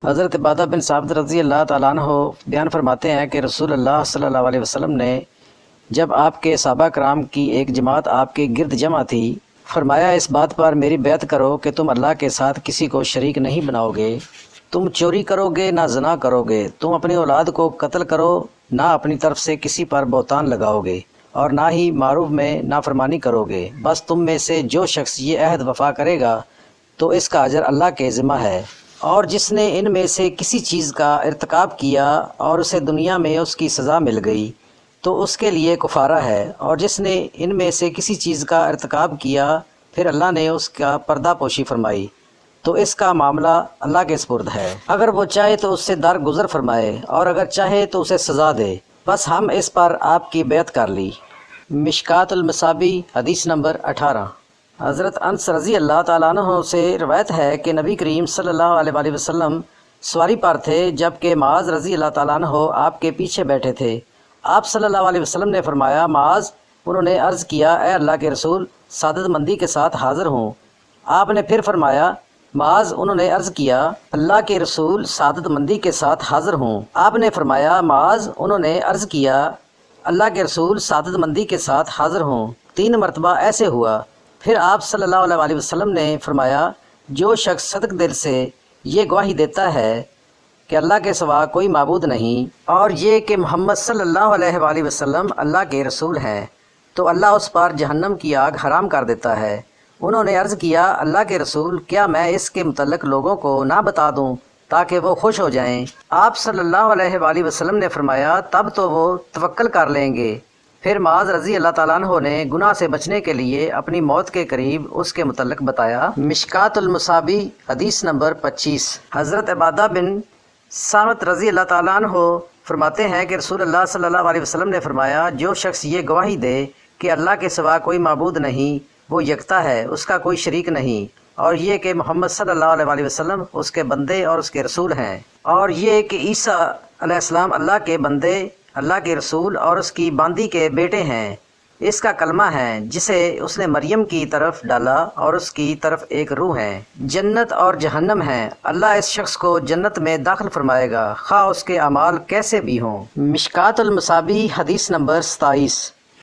حضرت عبادہ بن ثابت رضی اللہ تعالیٰ عنہ بیان فرماتے ہیں کہ رسول اللہ صلی اللہ علیہ وسلم نے جب آپ کے صحابہ کرام کی ایک جماعت آپ کے گرد جمع تھی، فرمایا اس بات پر میری بیعت کرو کہ تم اللہ کے ساتھ کسی کو شریک نہیں بناؤ گے، تم چوری کرو گے نہ زنا کرو گے، تم اپنی اولاد کو قتل کرو نہ اپنی طرف سے کسی پر بہتان لگاؤ گے، اور نہ ہی معروف میں نافرمانی کرو گے۔ بس تم میں سے جو شخص یہ عہد وفا کرے گا تو اس کا اجر اللہ کے ذمہ ہے، اور جس نے ان میں سے کسی چیز کا ارتکاب کیا اور اسے دنیا میں اس کی سزا مل گئی تو اس کے لیے کفارہ ہے، اور جس نے ان میں سے کسی چیز کا ارتکاب کیا پھر اللہ نے اس کا پردہ پوشی فرمائی تو اس کا معاملہ اللہ کے سپرد ہے۔ اگر وہ چاہے تو اس سے درگزر فرمائے اور اگر چاہے تو اسے سزا دے، بس ہم اس پر آپ کی بیعت کر لی۔ مشکات المصابیح حدیث نمبر 18۔ حضرت انس رضی اللہ تعالیٰ عنہ سے روایت ہے کہ نبی کریم صلی اللہ علیہ وآلہ وسلم سواری پر تھے جبکہ معاذ رضی اللہ تعالیٰ عنہ آپ کے پیچھے بیٹھے تھے۔ آپ صلی اللہ علیہ وسلم نے فرمایا معاذ، انہوں نے عرض کیا اے اللہ کے رسول، سعادت مندی کے ساتھ حاضر ہوں۔ آپ نے پھر فرمایا معاذ، انہوں نے عرض کیا اللہ کے رسول، سعادت مندی کے ساتھ حاضر ہوں۔ آپ نے فرمایا معاذ، انہوں نے عرض کیا اللہ کے رسول، سعادت مندی کے ساتھ حاضر ہوں۔ 3 مرتبہ ایسے ہوا۔ پھر آپ صلی اللہ علیہ وسلم نے فرمایا جو شخص صدق دل سے یہ گواہی دیتا ہے کہ اللہ کے سوا کوئی معبود نہیں اور یہ کہ محمد صلی اللہ علیہ وآلہ وسلم اللہ کے رسول ہیں تو اللہ اس پر جہنم کی آگ حرام کر دیتا ہے۔ انہوں نے عرض کیا اللہ کے رسول، کیا میں اس کے متعلق لوگوں کو نہ بتا دوں تاکہ وہ خوش ہو جائیں؟ آپ صلی اللہ علیہ وآلہ وسلم نے فرمایا تب تو وہ توکل کر لیں گے۔ پھر معاذ رضی اللہ تعالیٰ عنہ نے گناہ سے بچنے کے لیے اپنی موت کے قریب اس کے متعلق بتایا۔ مشکات المصابیح حدیث نمبر 25۔ حضرت عبادہ بن ثابت رضی اللہ تعالیٰ عنہ فرماتے ہیں کہ رسول اللہ صلی اللہ علیہ وسلم نے فرمایا جو شخص یہ گواہی دے کہ اللہ کے سوا کوئی معبود نہیں، وہ یکتا ہے، اس کا کوئی شریک نہیں، اور یہ کہ محمد صلی اللہ علیہ وآلہ وسلم اس کے بندے اور اس کے رسول ہیں، اور یہ کہ عیسیٰ علیہ السلام اللہ کے بندے، اللہ کے رسول اور اس کی باندی کے بیٹے ہیں، اس کا کلمہ ہے جسے اس نے مریم کی طرف ڈالا اور اس کی طرف ایک روح ہے۔ جنت اور جہنم ہے، اللہ اس شخص کو جنت میں داخل فرمائے گا خواہ اس کے اعمال کیسے بھی ہوں۔ مشکات المصابیح حدیث نمبر 27۔